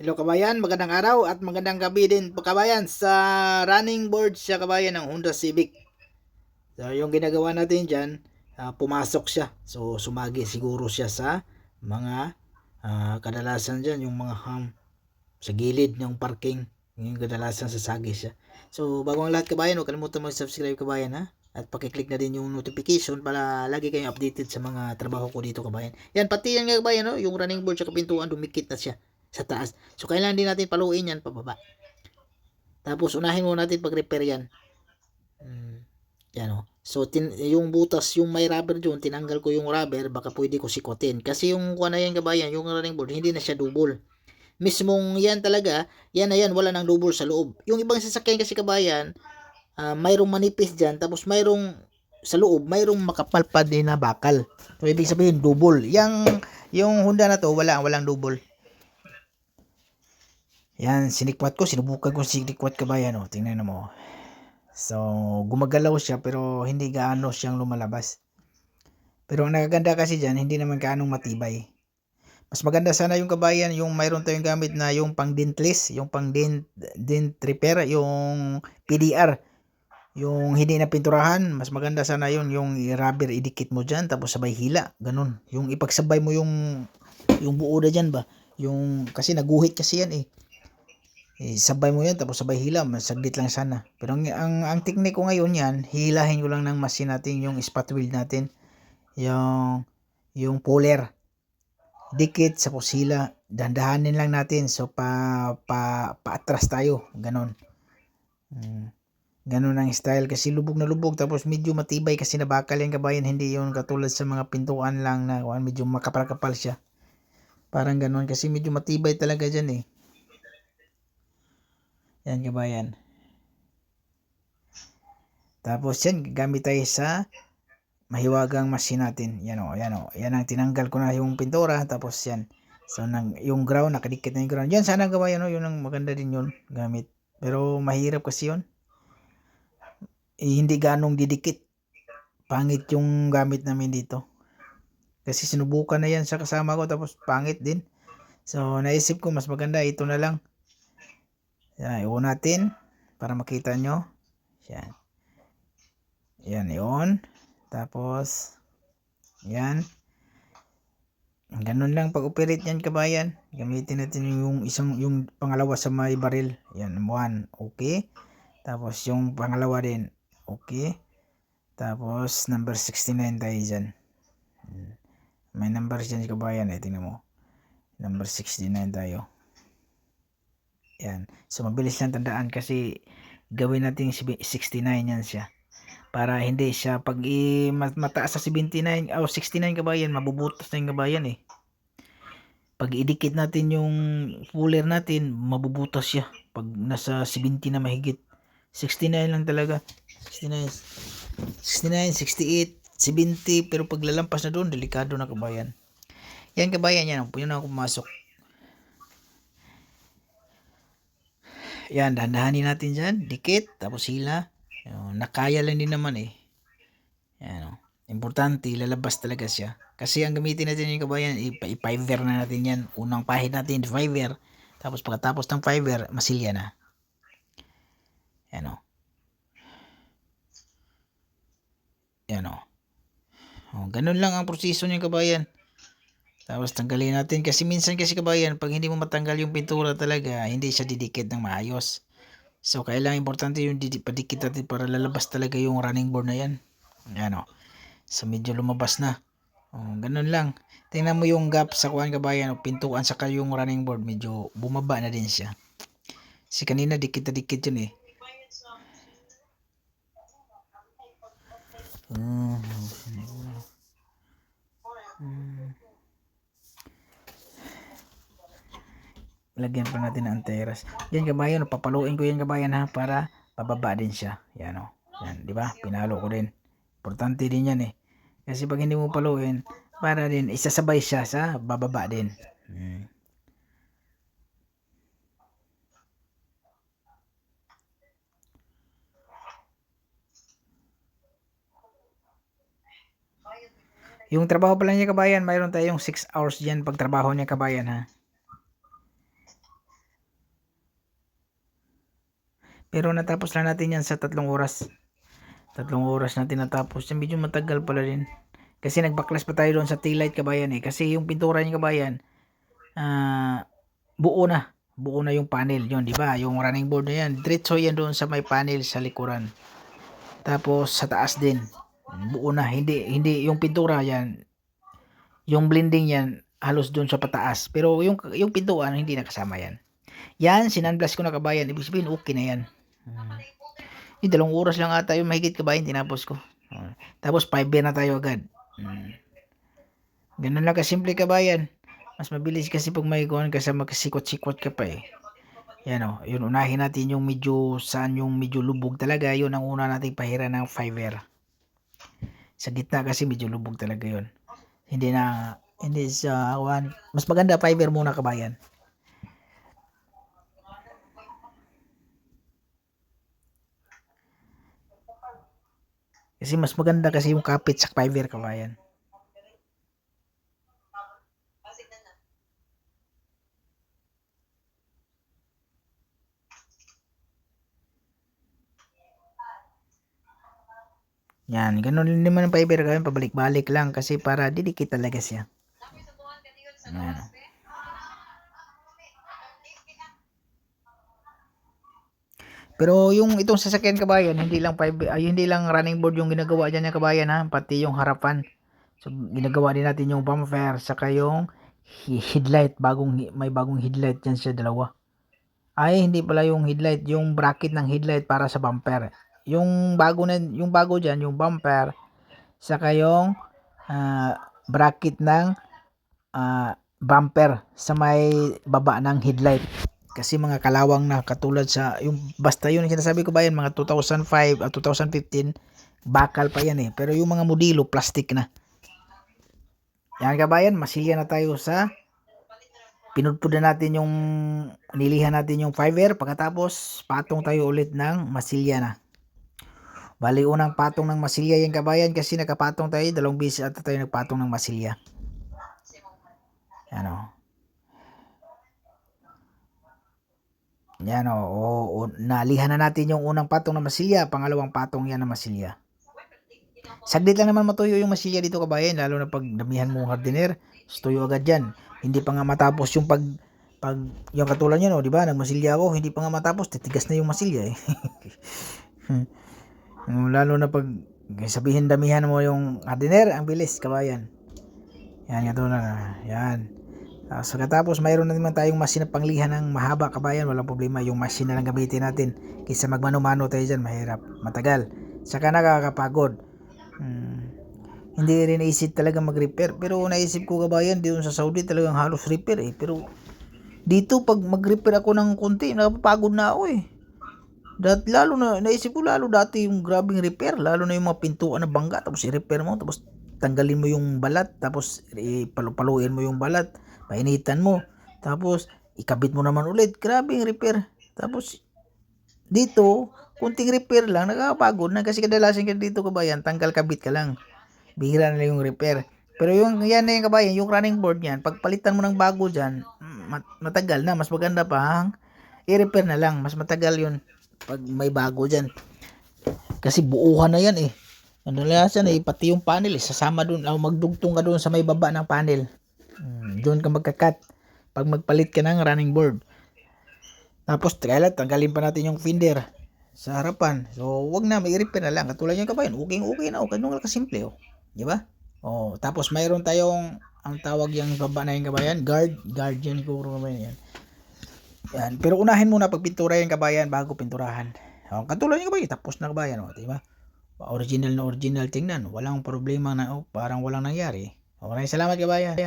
Hello kabayan, magandang araw at magandang gabi din po kabayan sa running board siya kabayan ng Honda Civic. So yung ginagawa natin dyan, pumasok siya. So sumagi siguro siya sa mga kadalasan dyan, yung mga sa gilid ng parking. Yung kadalasan sasagi siya. So bago ang lahat kabayan, huwag kalimutan mag-subscribe kabayan ha. At pakiclick na din yung notification para lagi kayong updated sa mga trabaho ko dito kabayan. Yan, pati yan kabayan, no? Yung running board sa kapintuan, dumikit na siya sa taas. So kailangan din natin paluin yan pababa. Tapos unahin muna natin pag-repair yan. Yan o. So yung butas, yung may rubber dyan, tinanggal ko yung rubber, baka pwede ko sikotin. Kasi yung kuha na yan kabayan, yung running board, hindi na siya double. Mismong yan talaga, yan na yan, wala nang double sa loob. Yung ibang sasakyan kasi kabayan, mayroong manipis dyan, tapos mayroong sa loob, mayroong makapal pa din na bakal. So ibig sabihin double. Yung Honda na to, walang double. Yan, sinikwat ko, sinubukan ko sinikwat kabayan, oh. Tingnan mo. So, gumagalaw siya pero hindi gaano siyang lumalabas. Pero ang nakaganda kasi dyan, hindi naman gaano matibay. Mas maganda sana yung kabayan, yung mayroon tayong gamit na yung pang dentless, yung pang dent repair, yung PDR. Yung hindi na pinturahan, mas maganda sana yun, yung rubber idikit mo dyan, tapos sabay hila, ganun. Yung ipagsabay mo yung buo na dyan ba? Yung, kasi naguhit kasi yan eh. Sabay mo yan tapos sabay hila, saglit lang sana. Pero ang technique ko ngayon yan, hilahin ko lang ng machine natin yung spot wheel natin, yung puller, dikit sa hila, dandahanin lang natin. So paatras tayo, ganon. Ganon ang style kasi lubog na lubog, tapos medyo matibay kasi nabakal yan kabayan, hindi yun katulad sa mga pintuan lang na medyo makapal-kapal siya. Parang ganon kasi medyo matibay talaga dyan eh. Yan kabayan. Tapos yan, gamit tayo sa mahiwagang machine natin. Yan o, yan o. Yan ang tinanggal ko na yung pintura. Tapos yan. So, yung ground, nakadikit na yung ground. Yan, sana gawa yan o. Yun ang maganda din yun, gamit. Pero mahirap kasi yun. Hindi ganong didikit. Pangit yung gamit namin dito. Kasi sinubukan na yan sa kasama ko. Tapos pangit din. So, naisip ko mas maganda. Ito na lang. Yan, iwan natin. Para makita nyo. Yan. Yan, yun. Tapos, yan. Ganun lang pag-operate yan kabayan. Gamitin natin yung pangalawa sa may baril. Yan, 1. Okay. Tapos yung pangalawa din. Okay. Tapos number 69 tayo dyan. May number dyan kabayan eh. Tingnan mo. Number 69 tayo. Yan. So mabilis lang tandaan kasi gawin natin 69 yan siya. Para hindi siya pag mataas sa 79 o 69 kabayan, mabubutas na yung kabayan eh. Pag idikit natin yung puller natin, mabubutas siya. Pag nasa 70 na mahigit. 69 lang talaga. 69, 69, 68, 70. Pero pag lalampas na doon, delikado na kabayan. Yan kabayan, yan. Yun na ako pumasok. Yan, dahan-dahanin natin dyan. Dikit, tapos hila. Nakaya lang din naman eh. Yan o. Importante, lalabas talaga siya. Kasi ang gamitin natin yung kabayan, i-fiver na natin yan. Unang pahid natin, fiver. Tapos pagkatapos ng fiver, masilya na. Yan o. Yan o. Ganun lang ang proseso niya kabayan. Tapos tanggalin natin. Kasi minsan kasi kabayan, pag hindi mo matanggal yung pintura talaga, hindi siya didikit ng maayos. So kailangan importante yung padikit natin para lalabas talaga yung running board na yan. Yan o. So medyo lumabas na. Ganun lang. Tingnan mo yung gap sa kuhan kabayan o pintuan saka yung running board, medyo bumaba na din siya. Si kanina dikit na dikit yun eh. Lagyan pa natin ng anteras. Yan kabayan, papaluin ko yan kabayan ha, para pababa din siya. Yan o. Yan, di ba? Pinalo ko din. Importante din yan eh. Kasi pag hindi mo paluin, para din isasabay siya sa bababa din. Yung trabaho pala niya kabayan, mayroon tayong 6 hours diyan pag trabaho niya kabayan ha. Pero natapos lang natin yan sa 3 oras. 3 oras natin natapos. Medyo matagal pala din. Kasi nagbaklas pa tayo doon sa tail light kabayan eh. Kasi yung pintura niya kabayan, buo na. Buo na yung panel yun, di ba? Yung running board na yan. Diretso yan doon sa may panel sa likuran. Tapos sa taas din. Buo na. Hindi yung pintura yan. Yung blending yan halos doon sa pataas. Pero yung pintuan hindi nakasama yan. Yan, sinunblast ko na kabayan. Ibig sabihin okay na yan. Yung 2 oras lang ata yung mahigit kabayan, tinapos ko. Tapos 5 na tayo agad. Ganun lang kasimple kabayan. Mas mabilis kasi pag may kuhan ka sa magkasikot-sikot ka pa eh. Yan o, yun unahin natin yung medyo saan yung medyo lubog talaga. Yun ang una nating pahira ng fiber. Sa gitna kasi medyo lubog talaga yun. Hindi sa mas maganda fiber muna kabayan. Kasi mas maganda kasi yung kapit sa fiber kabayan. Yan, ganun din naman ang fiber kabayan, pabalik-balik lang kasi para didikit talaga siya. Yan. Pero yung itong sasakyan kabayan, hindi lang running board yung ginagawa diyan ng kabayan ha, pati yung harapan. So ginagawa din natin yung bumper saka yung headlight, may bagong headlight diyan siya, dalawa. Ay hindi pala yung headlight, yung bracket ng headlight para sa bumper. Yung bago diyan, yung bumper saka yung bracket ng bumper sa may baba ng headlight. Kasi mga kalawang na katulad sa yung basta yun sinasabi ko ba yan, mga 2005 at 2015 bakal pa yan eh, pero yung mga modelo plastic na. Yan kabayan, masilya na tayo sa pinudpud na natin yung nilihan natin yung fiber, pagkatapos patong tayo ulit ng masilya na. Bali unang patong ng masilya yan kabayan kasi nakapatong tayo 2 beses at tayo nagpatong ng masilya. Yan o. Yan o, nalihan na natin yung unang patong na masilya, pangalawang patong yan na masilya. Saglit lang naman matuyo yung masilya dito kabayan, lalo na pag damihan mo hardiner, tuyo agad yan. Hindi pa nga matapos yung pag yung katulad yan o, di ba? Nagmasilya ako, hindi pa nga matapos, titigas na yung masilya eh. Lalo na pag sabihin damihan mo yung hardiner, ang bilis kabayan. Yan katulad na, yan. So katapos mayroon na naman tayong machine na panglihan ng mahaba kabayan, walang problema, yung machine na lang gamitin natin kaysa magmano-mano tayo dyan, mahirap, matagal, saka nakakapagod. Hindi rin naisip talaga mag-repair, pero naisip ko kabayan dito sa Saudi talagang halos repair eh, pero dito pag mag-repair ako ng konti napapagod na ako eh. Lalo na naisip ko lalo dati yung grabing repair, lalo na yung mga pintuan na bangga tapos i-repair mo, tapos tanggalin mo yung balat, tapos paluin mo yung balat, painitan mo, tapos ikabit mo naman ulit, grabe yung repair. Tapos dito kunting repair lang nakakapagod na kasi kadalasan ka dito kabayan tanggal kabit ka lang, bihira na yung repair. Pero yung yan na yung kabayan, yung running board yan, pagpalitan mo ng bago dyan, matagal na, mas maganda pa i-repair na lang, mas matagal yun pag may bago dyan kasi buuhan na yan eh. Ano lang yan eh, pati yung panel eh, sasama dun, magdugtong ka dun sa may baba ng panel, doon ka magkakat pag magpalit ka ng running board. Tapos kailan tanggalin pa natin yung fender sa harapan, so wag na, may repair na lang katulad yung kabayan, okay na, okay nung kasimple oh, di ba? Oh, tapos mayroon tayong ang tawag yung baba na yung kabayan, guard yan siguro kabayan yan. Yan, pero unahin muna pagpintura yung kabayan bago pinturahan. Oh, katulad yung kabayan, tapos na kabayan oh, di ba? Original tingnan, walang problema na oh, parang walang nangyari. Okay, salamat kabayan.